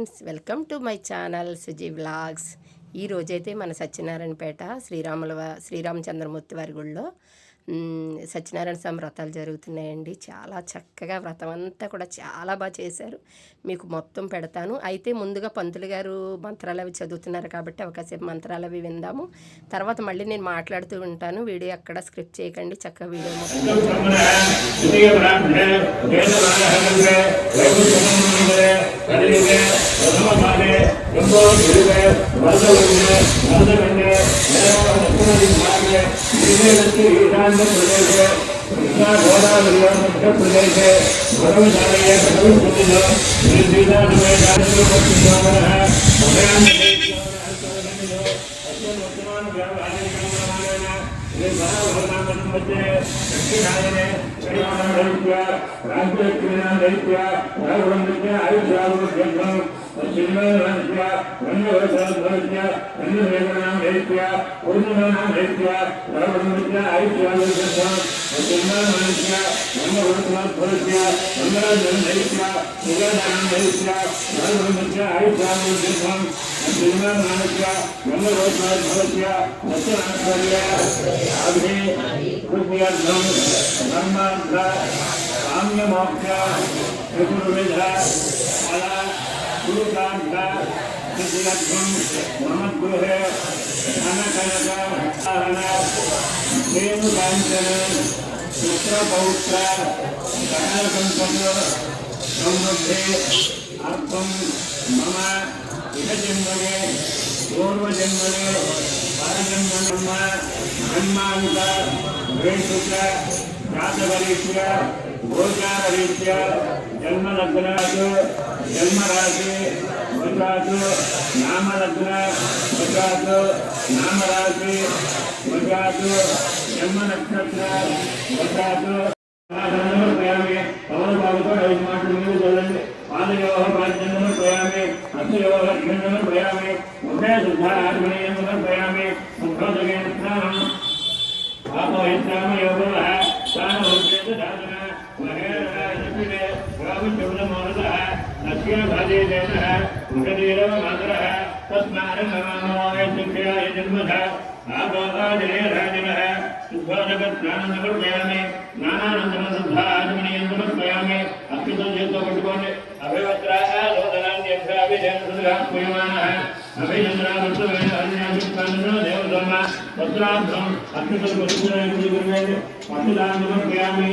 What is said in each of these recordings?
Friends, welcome to my channel Suji vlogs. ఈరోజైతే మన సత్యనారాయణపేట శ్రీరామచంద్రమూర్తి వారి గుడిలో సత్యనారాయణ స్వామి వ్రతాలు జరుగుతున్నాయండి. చాలా చక్కగా వ్రతం అంతా కూడా చాలా బాగా చేశారు. మీకు మొత్తం పెడతాను. అయితే ముందుగా పంతులు గారు మంత్రాలు అవి చదువుతున్నారు కాబట్టి అవకాశం మంత్రాలు అవి విందాము. తర్వాత మళ్ళీ నేను మాట్లాడుతూ ఉంటాను. వీడియో ఎక్కడ స్క్రిప్ట్ చేయకండి, చక్కగా వీడియో గోదావరి మధ్యప్రదేశ్ మమ గృహే పుత్రపౌత్ర సమృద్ధి అర్థం మమ ఇహజన్మనే పూర్వజన్మనే పరజన్మ బ్రహ్మాంత వేషుక జాతకరీత్యా గోచారరీత్యా జన్మలగ్నాలు జన్మరాశి వశాతు నామలగ్న వశాతు నామరాశి వశాతు జన్మ నక్షత్ర వశాతు పవన బాబుతో 5 మాటలు మీరు చదవండి. పాదయోగ పాద్యంలో ప్రయామే హస్తయోగ ఘంటలో ప్రయామే ఉభయ శుద్ధ ఆత్మనీయంలో ప్రయామే ముఖోదగేన స్నానం పాపవిశ్రామ యోగ స్థాన ఉద్దేశ సాధన మహేరణ రామచంద్రమోహన నస్య భాజేన ముఖదీరవ మాతర తస్మారమాయ శిక్షయాయ జన్మధ ఆగోదాజనే రాజన శుద్ధోదక స్నానం సమర్పయామి నానానందమ శుద్ధ ఆత్మనీయం సమర్పయామి అక్షితం చేతితో పట్టుకోండి. అభివక్రాయ లోదనాన్యభిజయమాన అభిచంద్రామృతమైన అన్యాభిష్టాంలో దేవధర్మ వస్త్రార్థం అక్షితం పట్టుకుని పట్టుదానం సమర్పయామి.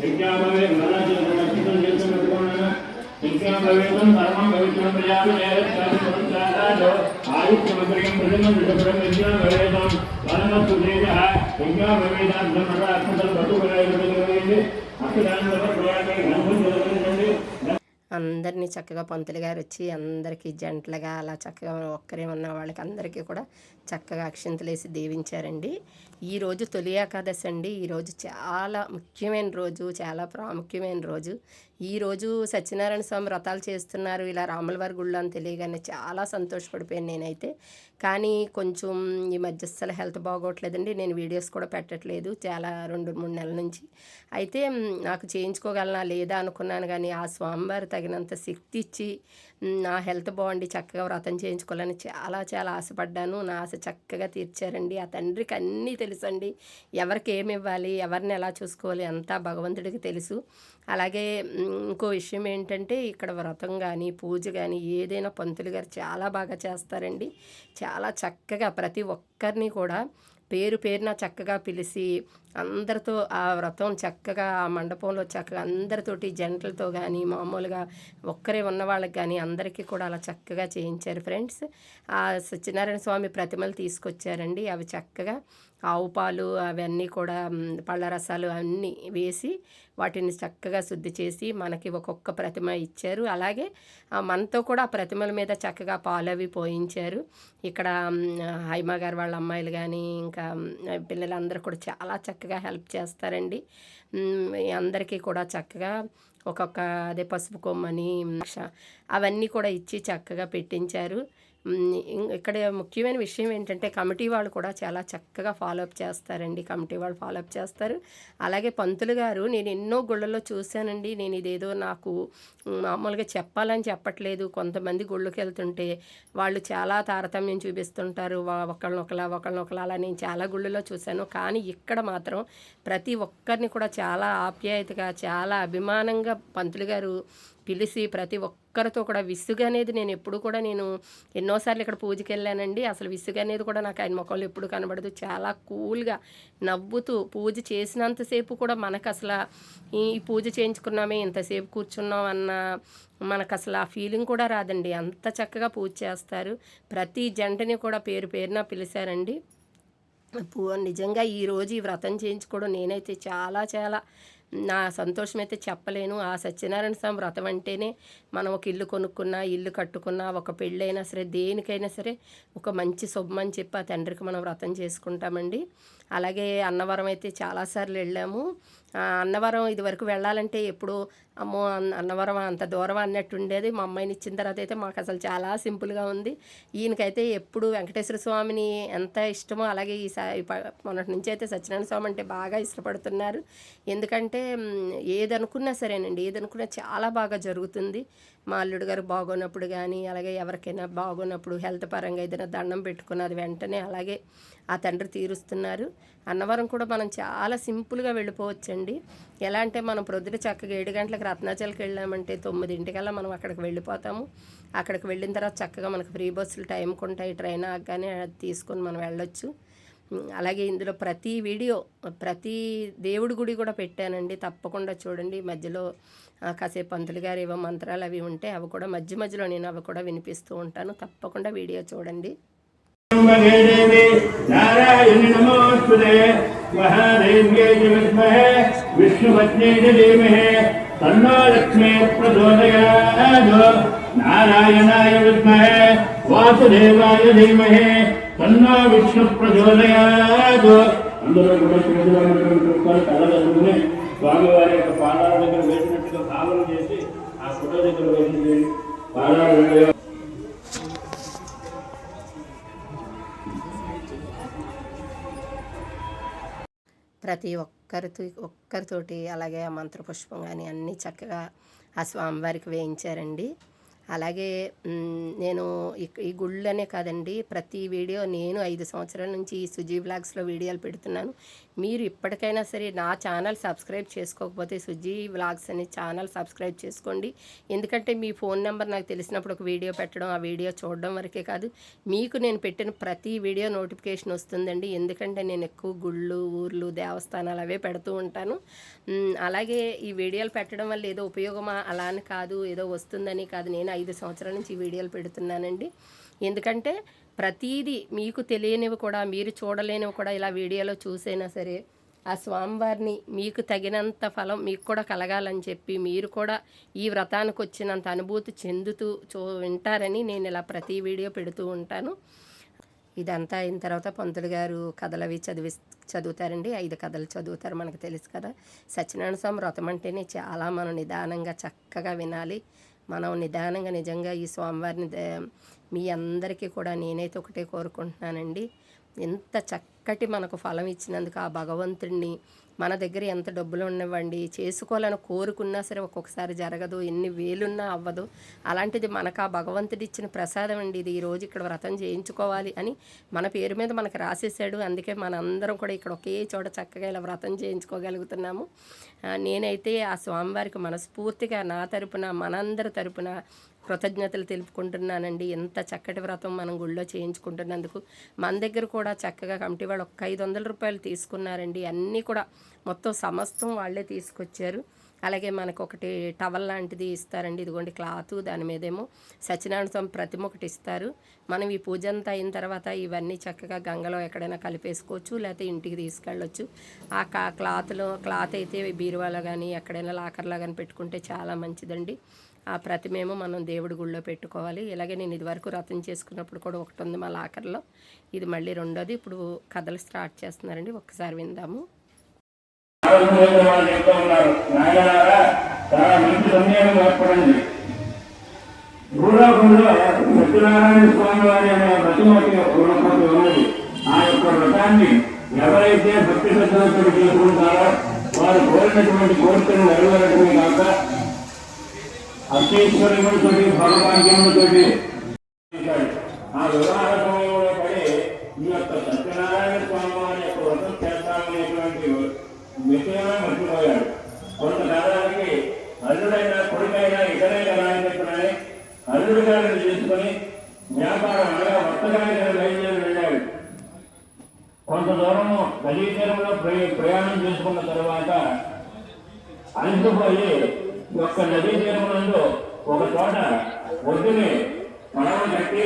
విజ్ఞాపవే అక్షితం చేతితో పట్టుకోండి. విజ్ఞాపవేదం ధర్మం పవిత్రం ప్రజాపి నేరో ఆయుష్యమగ్రియం ప్రజనం విషపరం విజ్ఞాపవేదం పరమస్తు తేజ విజ్ఞాపవేదార్థం అక్షతలు పట్టుకుని అక్షదానం ప్రయాణి అనుభవించండి. అందరినీ చక్కగా పంతులు గారు వచ్చి అందరికీ జంటలుగా అలా చక్కగా ఒక్కరే ఉన్న వాళ్ళకి అందరికీ కూడా చక్కగా అక్షింతలు వేసి దీవించారండి. ఈరోజు తొలి ఏకాదశి అండి. ఈరోజు చాలా ముఖ్యమైన రోజు, చాలా ప్రాముఖ్యమైన రోజు. ఈరోజు సత్యనారాయణ స్వామి వ్రతాలు చేస్తున్నారు ఇలా రాములవారి గుళ్ళో అని తెలియగానే చాలా సంతోషపడిపోయాను నేనైతే. కానీ కొంచెం ఈ మధ్య అస్సలు హెల్త్ బాగోట్లేదండి. నేను వీడియోస్ కూడా పెట్టట్లేదు చాలా 2-3 నెలల నుంచి. అయితే నాకు చేయించుకోగలనా లేదా అనుకున్నాను, కానీ ఆ స్వామివారు తగినంత శక్తి ఇచ్చి నా హెల్త్ బాగుండి చక్కగా వ్రతం చేయించుకోవాలని చాలా చాలా ఆశపడ్డాను. నా ఆశ చక్కగా తీర్చారండి. ఆ తండ్రికి అన్నీ తెలుసండి. ఎవరికి ఏమి ఇవ్వాలి, ఎవరిని ఎలా చూసుకోవాలి అంతా భగవంతుడికి తెలుసు. అలాగే ఇంకో విషయం ఏంటంటే ఇక్కడ వ్రతం కానీ పూజ కానీ ఏదైనా పంతులు గారు చాలా బాగా చేస్తారండి. చాలా చక్కగా ప్రతి ఒక్కరిని కూడా పేరు పేరున చక్కగా పిలిచి అందరితో ఆ వ్రతం చక్కగా ఆ మండపంలో చక్కగా అందరితోటి జంటలతో కానీ మామూలుగా ఒక్కరే ఉన్న వాళ్ళకి కానీ అందరికీ కూడా అలా చక్కగా చేయించారు ఫ్రెండ్స్. ఆ సత్యనారాయణ స్వామి ప్రతిమలు తీసుకొచ్చారండి. అవి చక్కగా ఆవు పాలు అవన్నీ కూడా పళ్ళ రసాలు అన్నీ వేసి వాటిని చక్కగా శుద్ధి చేసి మనకి ఒక్కొక్క ప్రతిమ ఇచ్చారు. అలాగే మనతో కూడా ఆ ప్రతిమల మీద చక్కగా పాలు అవి పోయించారు. ఇక్కడ హైమా గారు వాళ్ళ అమ్మాయిలు కానీ ఇంకా పిల్లలందరూ కూడా చాలా చక్కగా హెల్ప్ చేస్తారండి. అందరికీ కూడా చక్కగా ఒక్కొక్క అదే పసుపు కొమ్మని అవన్నీ కూడా ఇచ్చి చక్కగా పెట్టించారు. ఇక్కడ ముఖ్యమైన విషయం ఏంటంటే కమిటీ వాళ్ళు కూడా చాలా చక్కగా ఫాలోఅప్ చేస్తారండి. కమిటీ వాళ్ళు ఫాలోఅప్ చేస్తారు. అలాగే పంతులు గారు నేను ఎన్నో గుళ్ళల్లో చూశానండి. నేను ఇదేదో నాకు మామూలుగా చెప్పాలని చెప్పట్లేదు. కొంతమంది గుళ్ళకెళ్తుంటే వాళ్ళు చాలా తారతమ్యం చూపిస్తుంటారు. ఒకళ్ళనొకలా అలా నేను చాలా గుళ్ళలో చూశాను. కానీ ఇక్కడ మాత్రం ప్రతి ఒక్కరిని కూడా చాలా ఆప్యాయతగా చాలా అభిమానంగా పంతులు గారు పిలిచి ప్రతి ఒక్కరితో కూడా విసుగు అనేది నేను ఎప్పుడు కూడా నేను ఎన్నోసార్లు ఇక్కడ పూజకి వెళ్ళానండి. అసలు విసుగు అనేది కూడా నాకు ఆయన ముఖంలో ఎప్పుడు కనబడదు. చాలా కూల్గా నవ్వుతూ పూజ చేసినంతసేపు కూడా మనకు అసలు ఈ పూజ చేయించుకున్నామే ఇంతసేపు కూర్చున్నాం అన్న మనకు అసలు ఆ ఫీలింగ్ కూడా రాదండి. అంత చక్కగా పూజ చేస్తారు. ప్రతి జంటని కూడా పేరు పేరున పిలిచారండి. నిజంగా ఈరోజు ఈ వ్రతం చేయించుకోవడం నేనైతే చాలా చాలా నా సంతోషం అయితే చెప్పలేను. ఆ సత్యనారాయణ స్వామి వ్రతం అంటేనే మనం ఒక ఇల్లు కొనుక్కున్నా ఇల్లు కట్టుకున్నా ఒక పెళ్ళైనా సరే దేనికైనా సరే ఒక మంచి శుభం అని చెప్పి ఆ తండ్రికి మనం వ్రతం చేసుకుంటామండి. అలాగే అన్నవరం అయితే చాలాసార్లు వెళ్ళాము. అన్నవరం ఇదివరకు వెళ్ళాలంటే ఎప్పుడు అమ్మో అన్నవరం అంత దూరం అన్నట్టు ఉండేది. మా అమ్మాయిని ఇచ్చిన తర్వాత అయితే మాకు అసలు చాలా సింపుల్గా ఉంది. ఈయనకైతే ఎప్పుడు వెంకటేశ్వర స్వామిని ఎంత ఇష్టమో అలాగే మొన్నటి నుంచి అయితే సత్యనారాయణ స్వామి అంటే బాగా ఇష్టపడుతున్నారు. ఎందుకంటే ఏదనుకున్నా సరేనండి ఏదనుకున్నా చాలా బాగా జరుగుతుంది. మా అల్లుడు గారు బాగోనప్పుడు కానీ అలాగే ఎవరికైనా బాగోనప్పుడు హెల్త్ పరంగా ఏదైనా దండం పెట్టుకున్నది వెంటనే అలాగే ఆ తండ్రి తీరుస్తున్నారు. అన్నవరం కూడా మనం చాలా సింపుల్గా వెళ్ళిపోవచ్చండి. ఎలా అంటే మనం ప్రొద్దున చక్కగా 7 గంటలకు రత్నాచల్కి వెళ్ళామంటే 9 మనం అక్కడికి వెళ్ళిపోతాము. అక్కడికి వెళ్ళిన తర్వాత చక్కగా మనకు ఫ్రీ బస్సులు టైంకి ఉంటాయి. ట్రైన్ ఆగగానే తీసుకొని మనం వెళ్ళొచ్చు. అలాగే ఇందులో ప్రతి వీడియో ప్రతి దేవుడి గుడి కూడా పెట్టానండి. తప్పకుండా చూడండి. మధ్యలో కాసేపు పంతులు గారు ఏవో మంత్రాలు అవి ఉంటే అవి కూడా మధ్యలో నేను అవి కూడా వినిపిస్తూ ఉంటాను. తప్పకుండా వీడియో చూడండి. నారాయణ నమోస్తుతే మహాదేవ్యై విద్మహే విష్ణుపత్న్యై ధీమహి తన్నో లక్ష్మీ ప్రచోదయాత్ నారాయణాయ విద్మహే వాసుదేవాయ ధీమహి తన్నో విష్ణు ప్రచోదయాత్. అందరూ కూడా కళ్ళ స్వామివారి యొక్క పాదాల దగ్గర వేసినట్టుగా భావన చేసి ఆ ఫోటో దగ్గర వేసి పాదాలు ప్రతి ఒక్కరితోటి అలాగే ఆ మంత్రపుష్పం కానీ అన్నీ చక్కగా ఆ స్వామివారికి వేయించారండి. అలాగే నేను ఈ గుళ్ళనే కాదండి ప్రతి వీడియో నేను 5 సంవత్సరాల నుంచి ఈ సుజీ వ్లాగ్స్లో వీడియోలు పెడుతున్నాను. మీరు ఇప్పటికైనా సరే నా ఛానల్ సబ్స్క్రైబ్ చేసుకోకపోతే సుజీ వ్లాగ్స్ అనే ఛానల్ సబ్స్క్రైబ్ చేసుకోండి. ఎందుకంటే మీ ఫోన్ నెంబర్ నాకు తెలిసినప్పుడు ఒక వీడియో పెట్టడం ఆ వీడియో చూడడం వరకే కాదు మీకు నేను పెట్టిన ప్రతి వీడియో నోటిఫికేషన్ వస్తుందండి. ఎందుకంటే నేను ఎక్కువ గుళ్ళు ఊర్లు దేవస్థానాలు అవే పెడుతూ ఉంటాను. అలాగే ఈ వీడియోలు పెట్టడం వల్ల ఏదో ఉపయోగమా అలా అని కాదు, ఏదో వస్తుందని కాదు. నేను 5 సంవత్సరాల నుంచి ఈ వీడియోలు పెడుతున్నానండి. ఎందుకంటే ప్రతీది మీకు తెలియనివి కూడా మీరు చూడలేనివి కూడా ఇలా వీడియోలో చూసైనా సరే ఆ స్వామివారిని మీకు తగినంత ఫలం మీకు కూడా కలగాలని చెప్పి మీరు కూడా ఈ వ్రతానికి వచ్చినంత అనుభూతి చెందుతూ వింటారని నేను ఇలా ప్రతి వీడియో పెడుతూ ఉంటాను. ఇదంతా అయిన తర్వాత పంతులు గారు కథలు అవి చదువుతారండి. 5 కథలు చదువుతారు. మనకు తెలుసు కదా సత్యనారాయణ స్వామి వ్రతం అంటేనే చాలా మనం నిదానంగా చక్కగా వినాలి. మనం నిదానంగా నిజంగా ఈ స్వామివారిని మీ అందరికీ కూడా నేనైతే ఒకటే కోరుకుంటున్నానండి. ఎంత చక్కటి మనకు ఫలం ఇచ్చినందుకు ఆ భగవంతుడిని మన దగ్గర ఎంత డబ్బులు ఉన్నవ్వండి చేసుకోవాలని కోరుకున్నా సరే ఒక్కొక్కసారి జరగదు, ఎన్ని వేలున్నా అవ్వదు. అలాంటిది మనకు ఆ భగవంతుడి ఇచ్చిన ప్రసాదం అండి ఇది. ఈరోజు ఇక్కడ వ్రతం చేయించుకోవాలి అని మన పేరు మీద మనకు రాసేసాడు. అందుకే మనందరం కూడా ఇక్కడ ఒకే చోట చక్కగా ఇలా వ్రతం చేయించుకోగలుగుతున్నాము. నేనైతే ఆ స్వామివారికి మనస్ఫూర్తిగా నా తరపున మనందరి తరపున కృతజ్ఞతలు తెలుపుకుంటున్నానండి. ఎంత చక్కటి వ్రతం మనం గుళ్ళో చేయించుకుంటున్నందుకు. మన దగ్గర కూడా చక్కగా కమిటీ వాళ్ళు ఒక 500 రూపాయలు తీసుకున్నారండి. అన్నీ కూడా మొత్తం సమస్తం వాళ్ళే తీసుకొచ్చారు. అలాగే మనకు ఒకటి టవల్ లాంటిది ఇస్తారండి. ఇదిగోండి క్లాత్, దాని మీదేమో సత్యనారాయణ స్వామి ప్రతిమ ఒకటి ఇస్తారు. మనం ఈ పూజ అంతా అయిన తర్వాత ఇవన్నీ చక్కగా గంగలో ఎక్కడైనా కలిపేసుకోవచ్చు, లేకపోతే ఇంటికి తీసుకెళ్ళొచ్చు. ఆ క్లాత్ అయితే బీరువాలో కానీ ఎక్కడైనా లాకర్లో కానీ పెట్టుకుంటే చాలా మంచిదండి. ఆ ప్రతిమేమో మనం దేవుడి గుళ్ళో పెట్టుకోవాలి. ఇలాగే నేను ఇదివరకు వ్రతం చేసుకున్నప్పుడు కూడా ఒకటి ఉంది మా లాకర్లో. ఇది మళ్ళీ రెండోది. ఇప్పుడు కథలు స్టార్ట్ చేస్తున్నారండి. ఒక్కసారి విందాము. భూలోకంలో సత్యనారాయణ స్వామి వారి అనే వ్రతమూర్తి పూర్వకోటి ఉన్నది. ఆ యొక్క వ్రతాన్ని ఎవరైతే భక్తి శ్రద్ధలతో చేసుకుంటారో వారు కోరినటువంటి కోరికలు నెరవేరటమే కాక అష్టైశ్వర్యములతో భగవాక్యములతో ఆ వివాహ సమయంలో పడి ఈ యొక్క సత్యనారాయణ స్వామి వారి యొక్క వ్రతం చేస్తామనేటువంటి విషయమే మర్చిపోయాడు. కొంతకాలానికి అల్లుడైనా కొడుకైనా ఇతరైనా రాయని అల్లుడు గారిని చేసుకుని వ్యాపారం అనగా వర్తకానికి బయలుదేరి వెళ్ళాడు. కొంత దూరము నదీ తీరంలో ప్రయాణం చేసుకున్న తర్వాత అలసిపోయి ఒక్క నదీ తీరమునందు ఒక చోట ఒడ్డుని పడవ కట్టి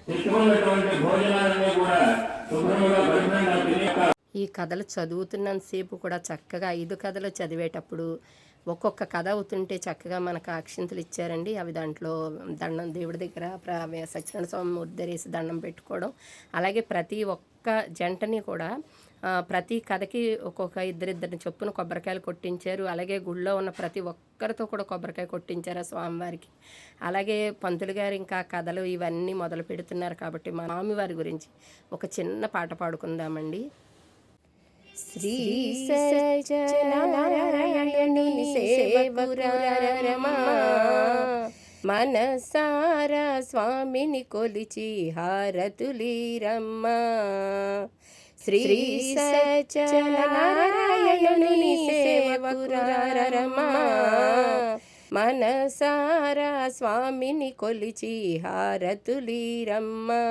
తెచ్చుకున్నటువంటి భోజనాలన్నీ కూడా శుభ్రంగా పరిశుభ్రంగా తిని ఈ కథలు చదువుతున్నంతసేపు కూడా చక్కగా 5 కథలు చదివేటప్పుడు ఒక్కొక్క కథ అవుతుంటే చక్కగా మనకు అక్షింతలు ఇచ్చారండి. అవి దాంట్లో దండం దేవుడి దగ్గర సత్యనారాయణ స్వామి ముద్దరేసి దండం పెట్టుకోవడం. అలాగే ప్రతి ఒక్క జంటని కూడా ప్రతి కథకి ఒక్కొక్క ఇద్దరిద్దరిని చొప్పున కొబ్బరికాయలు కొట్టించారు. అలాగే గుళ్ళో ఉన్న ప్రతి ఒక్కరితో కూడా కొబ్బరికాయ కొట్టించారు ఆ స్వామివారికి. అలాగే పంతులు గారు ఇంకా కథలు ఇవన్నీ మొదలు పెడుతున్నారు కాబట్టి మా స్వామివారి గురించి ఒక చిన్న పాట పాడుకుందామండి. శ్రీ సత్యనారాయణుని సేవకురారమా మనసారా స్వామిని కొలిచి హారతులీరమ్మా. శ్రీ సత్యనారాయణుని సేవకురారమా మనసారా స్వామిని కొలిచి హారతులీరమ్మా.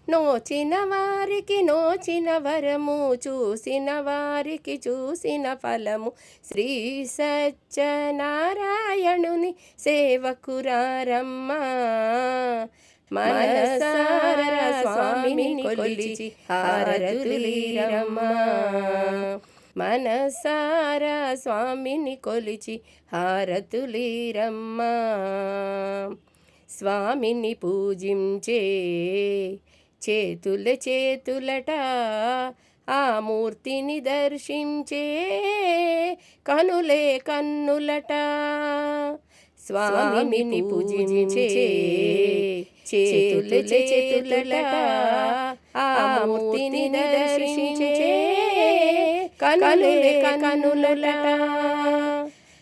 నోచిన వారికి నోచిన వరము చూసిన వారికి చూసిన ఫలము శ్రీ సత్యనారాయణుని సేవకురారమ్మా మనసారా స్వామిని కొలిచి హారతులీరమ్మా. మనసారా స్వామిని కొలిచి హారతులీరమ్మా. స్వామిని పూజించే చేతులట ఆ మూర్తిని దర్శించే కనులే కన్నులట. స్వామిని పూజించే చేతులట ఆ మూర్తిని దర్శించే కనులే కన్నులట.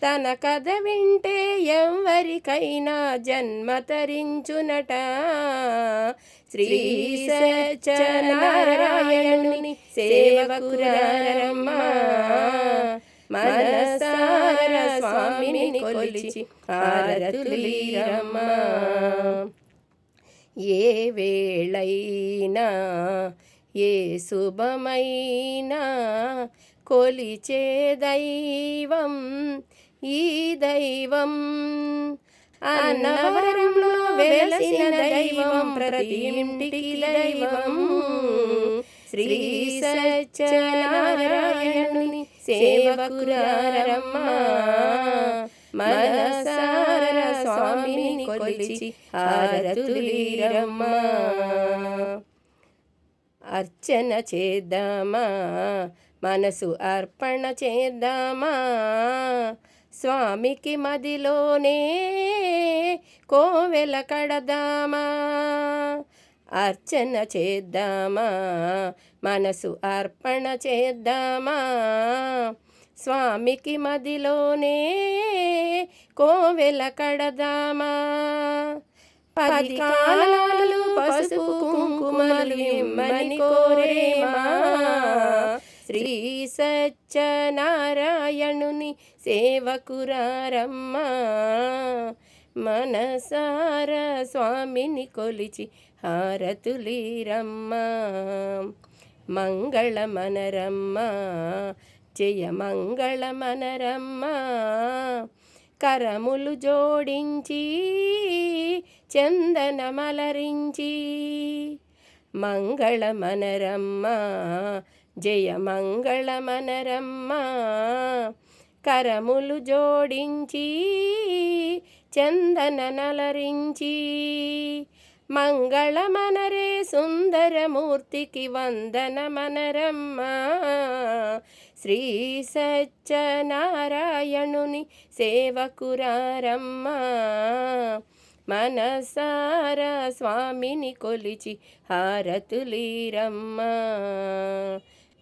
తన కథ వింటే ఎవరికైనా జన్మ తరించునట. శ్రీ సత్యనారాయణుని సేవకురారమ్మా మనసారా స్వామిని కొలిచి హారతులీరమ్మా. ఏ వేళైనా ఏ శుభమైనా కొలిచే దైవం ఈ దైవం. అన్నవరంలో వెలసిన దైవం ప్రతి ఇంటికి దైవం. శ్రీ సత్యనారాయణుని సేవకురారమ్మా మనసారా స్వామిని కొలిచి హారతులీరమ్మా. అర్చన చేద్దామా మనసు అర్పణ చేద్దామా స్వామికి మదిలోనే కోవెల కడదామా. అర్చన చేద్దామా మనసు అర్పణ చేద్దామా స్వామికి మదిలోనే కోవెల కడదామా. 10 కాలాలు పసుపు కుంకుమలు ఇమ్మని కోరేమా. శ్రీ సత్యనారాయణుని సేవకురారమ్మా మనసారా స్వామిని కొలిచి హారతులీరమ్మా. మంగళమనరమ్మా జయ మంగళమనరమ్మా. కరములు జోడించి చందనమలరించి మంగళమనరమ్మా జయ మంగళమనరమ్మా. కరములు జోడించి చందననలరించి మంగళమనరే సుందరమూర్తికి వందనమనరమ్మా. శ్రీ సత్యనారాయణుని సేవకురారమ్మా మనసారా స్వామిని కొలిచి హారతులీరమ్మా.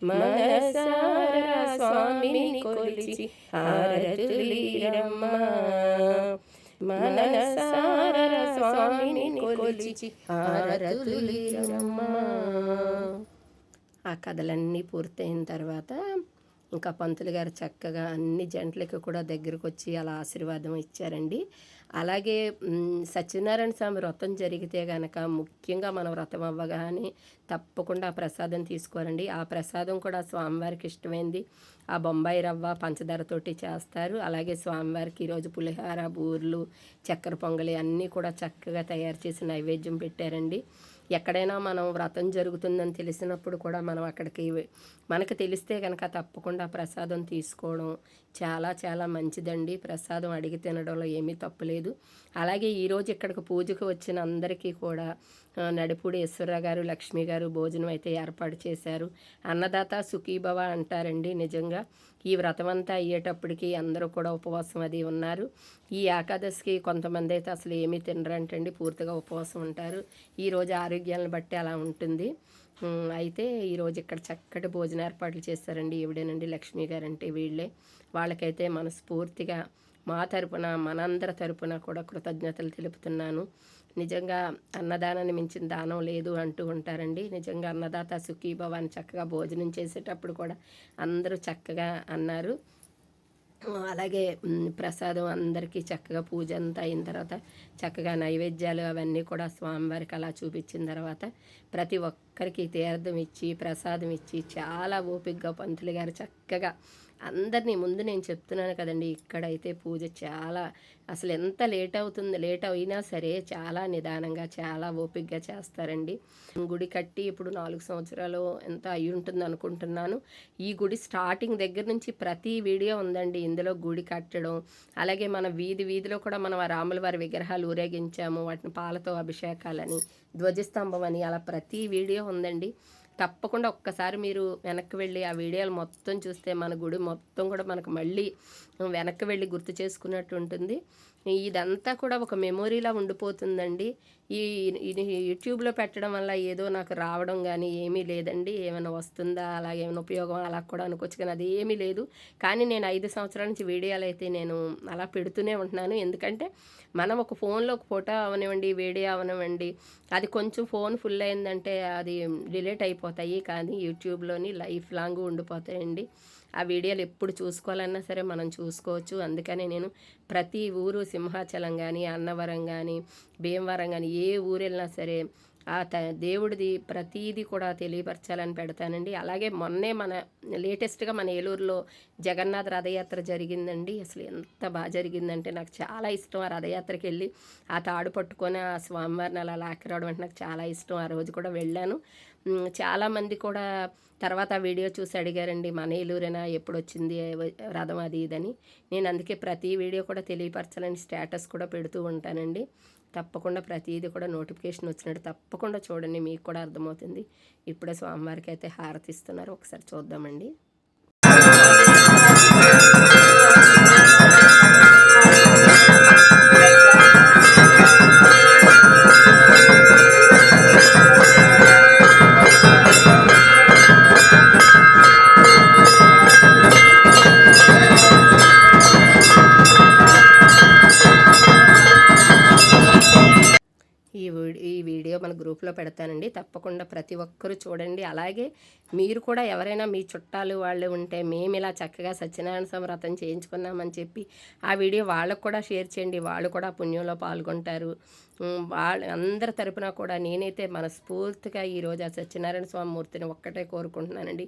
మనసారా స్వామిని కొలిచి హారతులీరమ్మా. మనసారా స్వామిని కొలిచి హారతులీరమ్మా. ఆ కథలన్నీ పూర్తయిన తర్వాత ఇంకా పంతులు గారు చక్కగా అన్ని జంటలకు కూడా దగ్గరకు వచ్చి అలా ఆశీర్వాదం ఇచ్చారండి. అలాగే సత్యనారాయణ స్వామి వ్రతం జరిగితే కనుక ముఖ్యంగా మన వ్రతం అవ్వగానే తప్పకుండా ఆ ప్రసాదం తీసుకోవాలండి. ఆ ప్రసాదం కూడా స్వామివారికి ఇష్టమైంది. ఆ బొంబాయి రవ్వ పంచదారతోటి చేస్తారు. అలాగే స్వామివారికి ఈరోజు పులిహార, బూర్లు, చక్కెర పొంగలి అన్నీ కూడా చక్కగా తయారు చేసి నైవేద్యం పెట్టారండి. ఎక్కడైనా మనం వ్రతం జరుగుతుందని తెలిసినప్పుడు కూడా మనం అక్కడికి మనకు తెలిస్తే కనుక తప్పకుండా ప్రసాదం తీసుకోవడం చాలా చాలా మంచిదండి. ప్రసాదం అడిగి తినడంలో ఏమీ తప్పులేదు. అలాగే ఈరోజు ఇక్కడికి పూజకు వచ్చిన అందరికీ కూడా నడిపూడి ఈశ్వరరావు గారు, లక్ష్మి గారు భోజనం అయితే ఏర్పాటు చేశారు. అన్నదాత సుఖీభవ అంటారండి. నిజంగా ఈ వ్రతం అంతా అయ్యేటప్పటికి అందరూ కూడా ఉపవాసం అది ఉన్నారు. ఈ ఏకాదశికి కొంతమంది అయితే అసలు ఏమీ తినరంటండి, పూర్తిగా ఉపవాసం ఉంటారు. ఈరోజు ఆరోగ్యాలను బట్టి అలా ఉంటుంది. అయితే ఈరోజు ఇక్కడ చక్కటి భోజన ఏర్పాట్లు చేస్తారండి. ఈవిడేనండి లక్ష్మి గారు అంటే వీళ్ళే. వాళ్ళకైతే మనస్ఫూర్తిగా మా తరపున మనందరి తరపున కూడా కృతజ్ఞతలు తెలుపుతున్నాను. నిజంగా అన్నదానాన్ని మించిన దానం లేదు అంటూ ఉంటారండి. నిజంగా అన్నదాత సుఖీభవ అని చక్కగా భోజనం చేసేటప్పుడు కూడా అందరూ చక్కగా అన్నారు. అలాగే ప్రసాదం అందరికీ చక్కగా పూజ అంతా అయిన తర్వాత చక్కగా నైవేద్యాలు అవన్నీ కూడా స్వామివారికి అలా చూపించిన తర్వాత ప్రతి ఒక్కరికి తీర్థం ఇచ్చి ప్రసాదం ఇచ్చి చాలా ఓపికగా పంతులు గారు చక్కగా అందరినీ ముందు నేను చెప్తున్నాను కదండి, ఇక్కడైతే పూజ చాలా అసలు ఎంత లేట్ అయినా సరే చాలా నిదానంగా చాలా ఓపికగా చేస్తారండి. గుడి కట్టి ఇప్పుడు 4 సంవత్సరాలు ఎంత అయి ఉంటుంది అనుకుంటున్నాను. ఈ గుడి స్టార్టింగ్ దగ్గర నుంచి ప్రతి వీడియో ఉందండి ఇందులో. గుడి కట్టడం, అలాగే మన వీధిలో కూడా మనం ఆ రాముల వారి విగ్రహాలు ఊరేగించాము, వాటిని పాలతో అభిషేకాలని, ధ్వజస్తంభం అని, అలా ప్రతి వీడియో ఉందండి. తప్పకుండా ఒక్కసారి మీరు వెనక్కి వెళ్ళి ఆ వీడియోలు మొత్తం చూస్తే మన గుడి మొత్తం కూడా మనకు మళ్ళీ వెనక్కి వెళ్ళి గుర్తు చేసుకున్నట్టు ఉంటుంది. ఇదంతా కూడా ఒక మెమొరీలా ఉండిపోతుందండి. ఈ యూట్యూబ్లో పెట్టడం వల్ల ఏదో నాకు రావడం కానీ ఏమీ లేదండి. ఏమైనా వస్తుందా, అలాగే ఏమైనా ఉపయోగం అలా కూడా అనుకోవచ్చు, కానీ అది ఏమీ లేదు. కానీ నేను 5 సంవత్సరాల నుంచి వీడియోలు అయితే నేను అలా పెడుతూనే ఉంటున్నాను. ఎందుకంటే మనం ఒక ఫోన్లో ఒక ఫోటో అవనివ్వండి, వీడియో అవనివ్వండి, అది కొంచెం ఫోన్ ఫుల్ అయిందంటే అది డిలీట్ అయిపోతాయి. కానీ యూట్యూబ్లోని లైఫ్ లాంగ్ ఉండిపోతాయండి. ఆ వీడియోలు ఎప్పుడు చూసుకోవాలన్నా సరే మనం చూసుకోవచ్చు. అందుకని నేను ప్రతి ఊరు సింహాచలం కానీ, అన్నవరం కానీ, భీమవరం కానీ ఏ ఊరు వెళ్ళినా సరే ఆ దేవుడిది ప్రతీది కూడా తెలియపరచాలని పెడతానండి. అలాగే మొన్నే మన లేటెస్ట్గా మన ఏలూరులో జగన్నాథ రథయాత్ర జరిగిందండి. అసలు ఎంత బాగా జరిగిందంటే నాకు చాలా ఇష్టం. ఆ రథయాత్రకి వెళ్ళి ఆ తాడు పట్టుకొని ఆ స్వామివారిని అలా లాక్కిరావడం అంటే నాకు చాలా ఇష్టం. ఆ రోజు కూడా వెళ్ళాను. చాలామంది కూడా తర్వాత వీడియో చూసి అడిగారండి, మన ఏలూరేనా, ఎప్పుడు వచ్చింది రథం అది ఇదని. నేను అందుకే ప్రతి వీడియో కూడా తెలియపరచాలని స్టేటస్ కూడా పెడుతూ ఉంటానండి. తప్పకుండా ప్రతిదీ కూడా నోటిఫికేషన్ వచ్చినట్టు తప్పకుండా చూడండి, మీకు కూడా అర్థమవుతుంది. ఇప్పుడే స్వామివారికి అయితే హారతి ఇస్తున్నారు, ఒకసారి చూద్దామండి. ఈ వీడియో మన గ్రూప్లో పెడతానండి, తప్పకుండా ప్రతి ఒక్కరూ చూడండి. అలాగే మీరు కూడా ఎవరైనా మీ చుట్టాలు వాళ్ళు ఉంటే మేము ఇలా చక్కగా సత్యనారాయణ స్వామి వ్రతం చేయించుకున్నామని చెప్పి ఆ వీడియో వాళ్ళకు కూడా షేర్ చేయండి. వాళ్ళు కూడా పుణ్యంలో పాల్గొంటారు. వాళ్ళ అందరి తరపున కూడా నేనైతే మనస్ఫూర్తిగా ఈరోజు ఆ సత్యనారాయణ స్వామి మూర్తిని ఒక్కటే కోరుకుంటున్నానండి.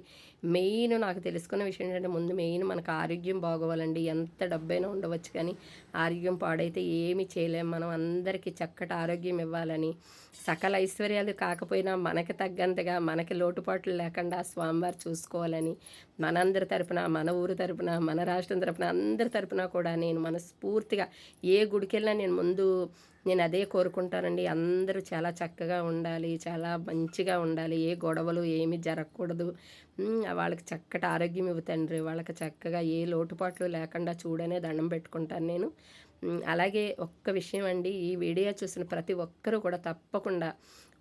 మెయిన్ నాకు తెలుసుకున్న విషయం ఏంటంటే, ముందు మెయిన్ మనకు ఆరోగ్యం బాగోవాలండి. ఎంత డబ్బైనా ఉండవచ్చు, కానీ ఆరోగ్యం పాడైతే ఏమీ చేయలేము. మనం అందరికీ చక్కటి ఆరోగ్యం ఇవ్వాలని, సకల ఐశ్వర్యాలు కాకపోయినా మనకి తగ్గంతగా మనకి లోటుపాట్లు లేకుండా స్వామివారు చూసుకోవాలని మనందరి తరపున, మన ఊరు తరపున, మన రాష్ట్రం తరపున, అందరి తరపున కూడా నేను మనస్ఫూర్తిగా ఏ గుడికి వెళ్ళినా నేను అదే కోరుకుంటానండి. అందరూ చాలా చక్కగా ఉండాలి, చాలా మంచిగా ఉండాలి, ఏ గొడవలు ఏమీ జరగకూడదు. వాళ్ళకి చక్కటి ఆరోగ్యం ఇవ్వు తండ్రి, వాళ్ళకి చక్కగా ఏ లోటుపాట్లు లేకుండా చూడనే దండం పెట్టుకుంటాను నేను. అలాగే ఒక్క విషయం అండి, ఈ వీడియో చూసిన ప్రతి ఒక్కరూ కూడా తప్పకుండా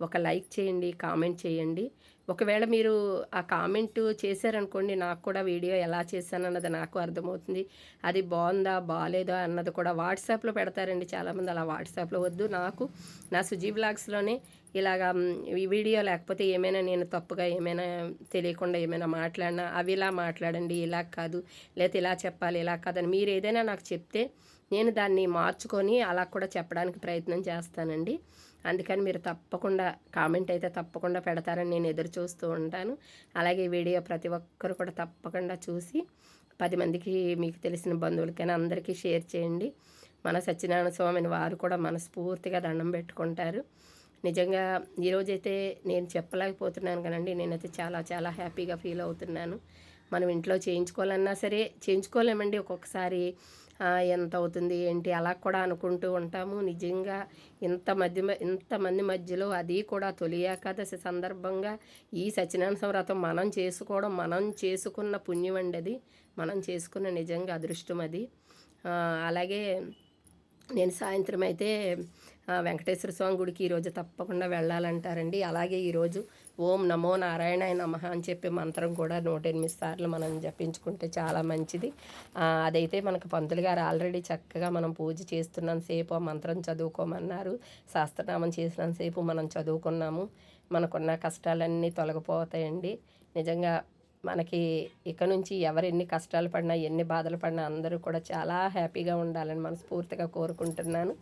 ఒక లైక్ చేయండి, కామెంట్ చేయండి. ఒకవేళ మీరు ఆ కామెంట్ చేశారనుకోండి, నాకు కూడా వీడియో ఎలా చేశానన్నది నాకు అర్థమవుతుంది. అది బాగుందా బాగాలేదా అన్నది కూడా వాట్సాప్లో పెడతారండి చాలామంది. అలా వాట్సాప్లో వద్దు, నాకు నా సుజీ వ్లాగ్స్లోనే ఇలాగా ఈ వీడియో లేకపోతే ఏమైనా నేను తప్పుగా ఏమైనా తెలియకుండా ఏమైనా మాట్లాడినా అవి ఇలా మాట్లాడండి, ఇలా కాదు, లేకపోతే ఇలా చెప్పాలి, ఇలా కాదని మీరు ఏదైనా నాకు చెప్తే నేను దాన్ని మార్చుకొని అలా కూడా చెప్పడానికి ప్రయత్నం చేస్తానండి. అందుకని మీరు తప్పకుండా కామెంట్ అయితే తప్పకుండా పెడతారని నేను ఎదురు చూస్తూ ఉంటాను. అలాగే వీడియో ప్రతి ఒక్కరు కూడా తప్పకుండా చూసి 10 మందికి మీకు తెలిసిన బంధువులకైనా అందరికీ షేర్ చేయండి. మన సత్యనారాయణ స్వామిని వారు కూడా మనస్ఫూర్తిగా దండం పెట్టుకుంటారు. నిజంగా ఈరోజైతే నేను చెప్పలేకపోతున్నాను కానండి, నేనైతే చాలా చాలా హ్యాపీగా ఫీల్ అవుతున్నాను. మనం ఇంట్లో చేయించుకోవాలన్నా సరే చేయించుకోలేమండి ఒక్కొక్కసారి. ఎంత అవుతుంది ఏంటి అలా కూడా అనుకుంటూ ఉంటాము. నిజంగా ఇంతమంది మధ్యలో అది కూడా తొలి ఏకాదశి సందర్భంగా ఈ సత్యనారాయణ వ్రతం మనం చేసుకోవడం, మనం చేసుకున్న పుణ్యం అండి అది. మనం చేసుకున్న నిజంగా అదృష్టం అది. అలాగే నేను సాయంత్రం అయితే వెంకటేశ్వర స్వామి గుడికి ఈరోజు తప్పకుండా వెళ్ళాలంటారండి. అలాగే ఈరోజు ఓం నమో నారాయణాయ నమః అని చెప్పి మంత్రం కూడా 108 సార్లు మనం జపించుకుంటే చాలా మంచిది. అదైతే మనకు పంతులు గారు ఆల్రెడీ చక్కగా మనం పూజ చేస్తున్నంతసేపు ఆ మంత్రం చదువుకోమన్నారు. సహస్రనామం చేసినంతసేపు మనం చదువుకున్నాము. మనకున్న కష్టాలన్నీ తొలగిపోతాయండి. నిజంగా మనకి ఇక నుంచి ఎవరు ఎన్ని కష్టాలు పడినా ఎన్ని బాధలు పడినా అందరూ కూడా చాలా హ్యాపీగా ఉండాలని మనస్ఫూర్తిగా కోరుకుంటున్నాను.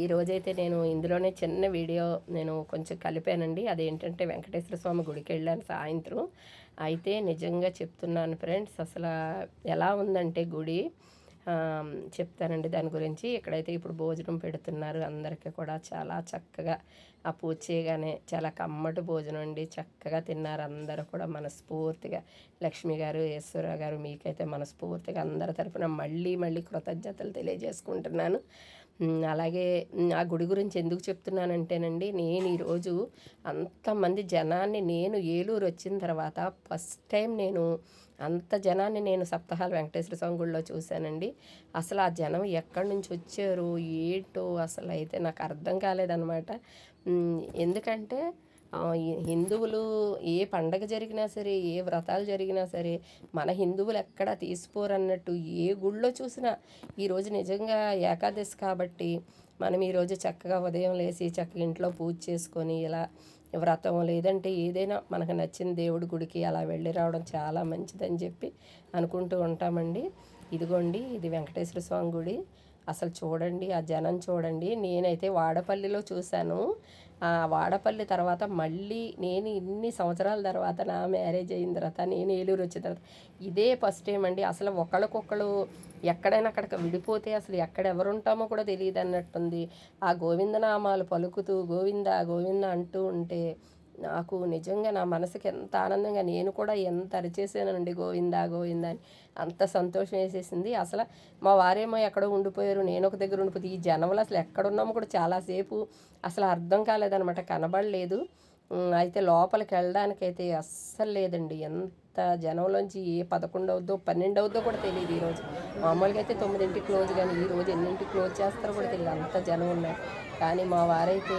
ఈరోజైతే నేను ఇందులోనే చిన్న వీడియో నేను కొంచెం కలిపానండి. అదేంటంటే వెంకటేశ్వర స్వామి గుడికి వెళ్ళాను సాయంత్రం. అయితే నిజంగా చెప్తున్నాను ఫ్రెండ్స్, అసలు ఎలా ఉందంటే గుడి చెప్తానండి దాని గురించి. ఇక్కడైతే ఇప్పుడు భోజనం పెడుతున్నారు అందరికీ కూడా చాలా చక్కగా. ఆ పూజ చేయగానే చాలా కమ్మటి భోజనం అండి, చక్కగా తిన్నారు అందరూ కూడా మనస్ఫూర్తిగా. లక్ష్మి గారు, ఈశ్వరరావు గారు, మీకైతే మనస్ఫూర్తిగా అందరి తరఫున మళ్ళీ మళ్ళీ కృతజ్ఞతలు తెలియజేసుకుంటున్నాను. అలాగే ఆ గుడి గురించి ఎందుకు చెప్తున్నానంటేనండి, నేను ఈరోజు అంతమంది జనాన్ని నేను ఏలూరు వచ్చిన తర్వాత ఫస్ట్ టైం నేను అంత జనాన్ని నేను సప్తహాల వెంకటేశ్వర స్వామి గుడిలో చూశానండి. అసలు ఆ జనం ఎక్కడి నుంచి వచ్చారు ఏంటో అసలు అయితే నాకు అర్థం కాలేదన్నమాట. ఎందుకంటే హిందువులు ఏ పండగ జరిగినా సరే, ఏ వ్రతాలు జరిగినా సరే, మన హిందువులు ఎక్కడా తీసిపోరన్నట్టు ఏ గుళ్ళో చూసినా ఈరోజు నిజంగా ఏకాదశి కాబట్టి మనం ఈరోజు చక్కగా ఉదయం లేచి చక్కగా ఇంట్లో పూజ చేసుకొని ఇలా వ్రతం లేదంటే ఏదైనా మనకు నచ్చిన దేవుడి గుడికి అలా వెళ్ళి రావడం చాలా మంచిదని చెప్పి అనుకుంటూ ఉంటామండి. ఇదిగోండి ఇది వెంకటేశ్వర స్వామి గుడి. అసలు చూడండి ఆ జనం చూడండి. నేనైతే వాడపల్లిలో చూశాను. వాడపల్లి తర్వాత మళ్ళీ నేను ఇన్ని సంవత్సరాల తర్వాత నా మ్యారేజ్ అయిన తర్వాత నేను ఏలూరు వచ్చిన తర్వాత ఇదే ఫస్ట్ టైం అండి. అసలు ఒకళ్ళకొకళ్ళు ఎక్కడైనా అక్కడికి విడిపోతే అసలు ఎక్కడ ఎవరుంటామో కూడా తెలియదు అన్నట్టుంది. ఆ గోవిందనామాలు పలుకుతూ గోవింద గోవింద అంటూ ఉంటే నాకు నిజంగా నా మనసుకి ఎంత ఆనందంగా, నేను కూడా ఎంత అరిచేసానండి గోవిందా గోవిందా అని. అంత సంతోషం వేసేసింది. అసలు మా వారేమో ఎక్కడో ఉండిపోయారు, నేను ఒక దగ్గర ఉండిపోతే ఈ జనంలో అసలు ఎక్కడున్నామో కూడా చాలాసేపు అసలు అర్థం కాలేదనమాట, కనబడలేదు. అయితే లోపలికి వెళ్ళడానికైతే అస్సలు లేదండి. ఎంత జనంలోంచి ఏ 11 అవుద్దో 12 అవుద్దో కూడా తెలియదు. ఈరోజు మామూలుగా అయితే 9ంటికి క్లోజ్, కానీ ఈరోజు ఎన్నింటికి క్లోజ్ చేస్తారో కూడా తెలియదు, అంత జనం ఉన్నారు. కానీ మా వారైతే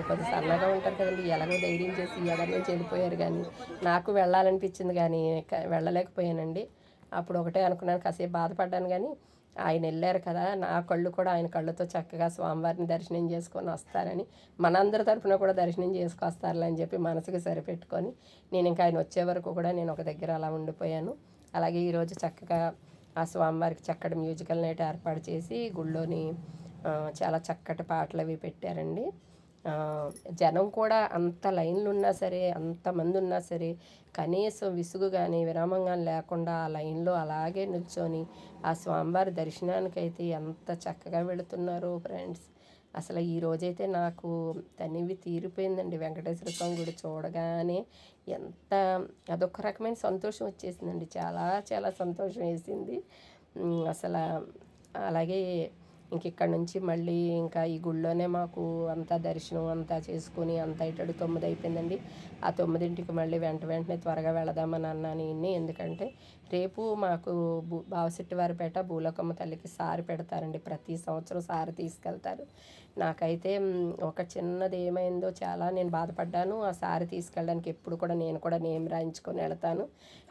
కొద్ది సన్నగా ఉంటారు కదండి, ఎలాగో ధైర్యం చేసి ఎదరి నుంచి వెళ్ళిపోయారు. కానీ నాకు వెళ్ళాలనిపించింది కానీ వెళ్ళలేకపోయానండి. అప్పుడు ఒకటే అనుకున్నాను, కాసేపు బాధపడ్డాను. కానీ ఆయన వెళ్ళారు కదా, నా కళ్ళు కూడా ఆయన కళ్ళతో చక్కగా స్వామివారిని దర్శనం చేసుకొని వస్తారని, మనందరి తరఫున కూడా దర్శనం చేసుకొస్తారులే అని చెప్పి మనసుకు సరిపెట్టుకొని నేను ఇంకా ఆయన వచ్చే వరకు కూడా నేను ఒక దగ్గర అలా ఉండిపోయాను. అలాగే ఈరోజు చక్కగా ఆ స్వామివారికి చక్కటి మ్యూజికల్ నైట్ ఏర్పాటు చేసి గుళ్ళోని చాలా చక్కటి పాటలు అవి పెట్టారండి. జనం కూడా అంత లైన్లు ఉన్నా సరే, అంతమంది ఉన్నా సరే కనీసం విసుగు కానీ విరామం కానీ లేకుండా ఆ లైన్లో అలాగే నిల్చొని ఆ స్వామివారి దర్శనానికైతే ఎంత చక్కగా వెళుతున్నారో ఫ్రెండ్స్. అసలు ఈరోజైతే నాకు తనివి తీరిపోయిందండి. వెంకటేశ్వర స్వామి గుడి చూడగానే ఎంత అదొక రకమైన సంతోషం వచ్చేసిందండి, చాలా చాలా సంతోషం వేసింది అసలు. అలాగే ఇంక ఇక్కడ నుంచి మళ్ళీ ఇంకా ఈ గుళ్ళోనే మాకు అంతా దర్శనం అంతా చేసుకుని అంతా ఇటు 9 అయిపోయిందండి. ఆ 9ంటికి మళ్ళీ వెంటనే త్వరగా వెళదామని అన్నాను ఈయన్ని. ఎందుకంటే రేపు మాకు బావశెట్టివారిపేట భూలోకమ్మ తల్లికి సారి పెడతారండి. ప్రతి సంవత్సరం సారి తీసుకెళ్తారు. నాకైతే ఒక చిన్నది ఏమైందో చాలా నేను బాధపడ్డాను. ఆ సారి తీసుకెళ్ళడానికి ఎప్పుడు కూడా నేను కూడా నేమ్ రాయించుకొని వెళ్తాను.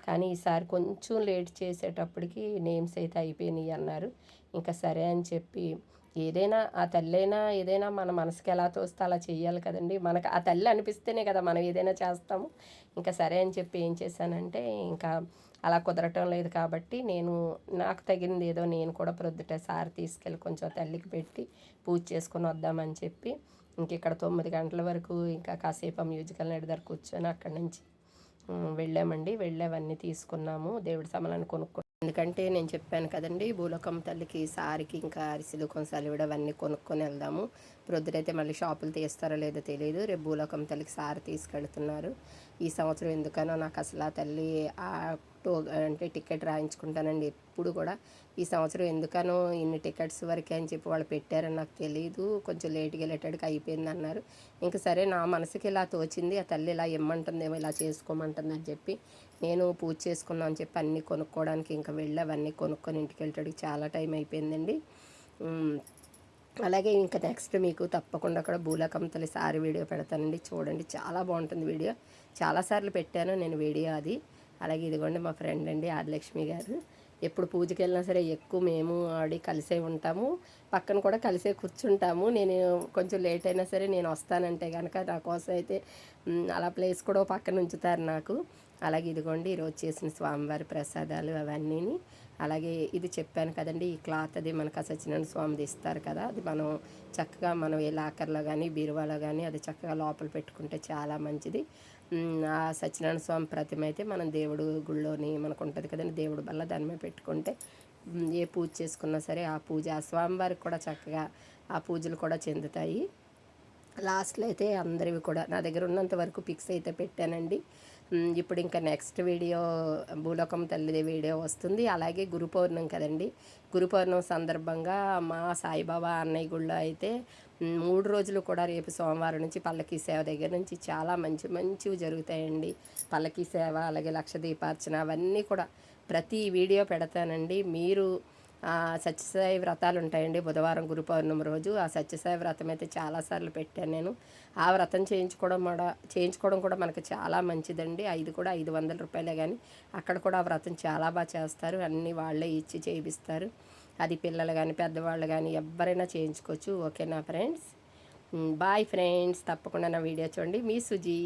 కానీ ఈసారి కొంచెం లేట్ చేసేటప్పటికి నేమ్స్ అయితే అయిపోయినాయి అన్నారు. ఇంకా సరే అని చెప్పి ఏదైనా ఆ తల్లైనా ఏదైనా మన మనసుకి ఎలా తోస్తే అలా చెయ్యాలి కదండి. మనకు ఆ తల్లి అనిపిస్తేనే కదా మనం ఏదైనా చేస్తాము. ఇంకా సరే అని చెప్పి ఏం చేశానంటే ఇంకా అలా కుదరటం లేదు కాబట్టి నాకు తగినది ఏదో నేను కూడా ప్రొద్దుట సారి తీసుకెళ్ళి కొంచెం తల్లికి పెట్టి పూజ చేసుకొని వద్దామని చెప్పి ఇంక ఇక్కడ 9 గంటల వరకు ఇంకా కాసేపు ఆ మ్యూజికల్ నైట్ దగ్గర కూర్చొని అక్కడి నుంచి వెళ్ళామండి. వెళ్ళేవన్నీ తీసుకున్నాము. దేవుడి సామాన్లు కొనుక్కున్నాము. ఎందుకంటే నేను చెప్పాను కదండి భూలోకమ్మ తల్లికి సారికి ఇంకా అరిసెలు కొనసాలివిడ అవన్నీ కొనుక్కొని వెళ్దాము. ప్రొద్దునైతే మళ్ళీ షాపులు తీస్తారో లేదో తెలియదు. రేపు భూలోకమ్మ తల్లికి సారి తీసుకెళ్తున్నారు. ఈ సంవత్సరం ఎందుకనో నాకు అసలు ఆ తల్లి అంటే టికెట్ రాయించుకుంటానండి ఎప్పుడు కూడా. ఈ సంవత్సరం ఎందుకనో ఇన్ని టికెట్స్ వరకే అని చెప్పి వాళ్ళు పెట్టారని నాకు తెలియదు. కొంచెం లేట్గా వెళ్ళేటట్టుగా అయిపోయింది అన్నారు. ఇంకా సరే నా మనసుకి ఇలా తోచింది, ఆ తల్లి ఇలా ఇమ్మంటుందేమో ఇలా చేసుకోమంటుంది అని చెప్పి నేను పూజ చేసుకున్నాను అని చెప్పి అన్నీ కొనుక్కోవడానికి ఇంకా వెళ్ళి అవన్నీ కొనుక్కొని ఇంటికి వెళ్ళేటట్టుకి చాలా టైం అయిపోయిందండి. అలాగే ఇంకా నెక్స్ట్ మీకు తప్పకుండా అక్కడ భూలోకమ్మ తల్లి సారి వీడియో పెడతానండి. చూడండి, చాలా బాగుంటుంది వీడియో. చాలాసార్లు పెట్టాను నేను వీడియో అది. అలాగే ఇదిగోండి మా ఫ్రెండ్ అండి ఆదిలక్ష్మి గారు. ఎప్పుడు పూజకి వెళ్ళినా సరే ఎక్కువ మేము ఆడి కలిసే ఉంటాము, పక్కన కూడా కలిసే కూర్చుంటాము. నేను కొంచెం లేట్ అయినా సరే నేను వస్తానంటే కనుక నా కోసం అయితే అలా ప్లేస్ కూడా పక్కన ఉంచుతారు నాకు. అలాగే ఇదిగోండి ఈరోజు చేసిన స్వామివారి ప్రసాదాలు అవన్నీని. అలాగే ఇది చెప్పాను కదండి, ఈ క్లాత్ అది మనకు ఆ సత్యనారాయణ స్వామిది ఇస్తారు కదా, అది చక్కగా మనం ఏ లాకర్లో కానీ బీరువాలో కానీ అది చక్కగా లోపల పెట్టుకుంటే చాలా మంచిది. ఆ సత్యనారాయణ స్వామి ప్రతిమ అయితే మనం దేవుడు గుళ్ళోని మనకు ఉంటుంది కదండి దేవుడు బల్ల దాని మీద పెట్టుకుంటే ఏ పూజ చేసుకున్నా సరే ఆ పూజ ఆ స్వామివారికి కూడా చక్కగా ఆ పూజలు కూడా చెందుతాయి. లాస్ట్లో అయితే అందరివి కూడా నా దగ్గర ఉన్నంత వరకు పిక్స్ అయితే పెట్టానండి. ఇప్పుడు ఇంకా నెక్స్ట్ వీడియో భూలోకమ్మ తల్లిది వీడియో వస్తుంది. అలాగే గురు పౌర్ణమి కదండి, గురు పౌర్ణమి సందర్భంగా మా సాయిబాబా అన్నయ్య గుళ్ళో అయితే 3 రోజులు కూడా రేపు సోమవారం నుంచి పల్లకీ సేవ దగ్గర నుంచి చాలా మంచివి జరుగుతాయండి. పల్లకీ సేవ అలాగే లక్ష దీపార్చన అవన్నీ కూడా ప్రతి వీడియో పెడతానండి. మీరు సత్యసాయి వ్రతాలు ఉంటాయండి. బుధవారం గురు పౌర్ణమి రోజు ఆ సత్యసాయి వ్రతం అయితే చాలాసార్లు పెట్టాను నేను. ఆ వ్రతం చేయించుకోవడం కూడా మనకు చాలా మంచిదండి. కూడా 500 రూపాయలే, కానీ అక్కడ కూడా ఆ వ్రతం చాలా బాగా చేస్తారు. అన్నీ వాళ్ళే ఇచ్చి చేయిస్తారు. అది పిల్లలు కానీ పెద్దవాళ్ళు కానీ ఎవరైనా చేయించుకోవచ్చు. ఓకేనా ఫ్రెండ్స్? బాయ్ ఫ్రెండ్స్, తప్పకుండా నా వీడియో చూడండి. మీ సుజీ.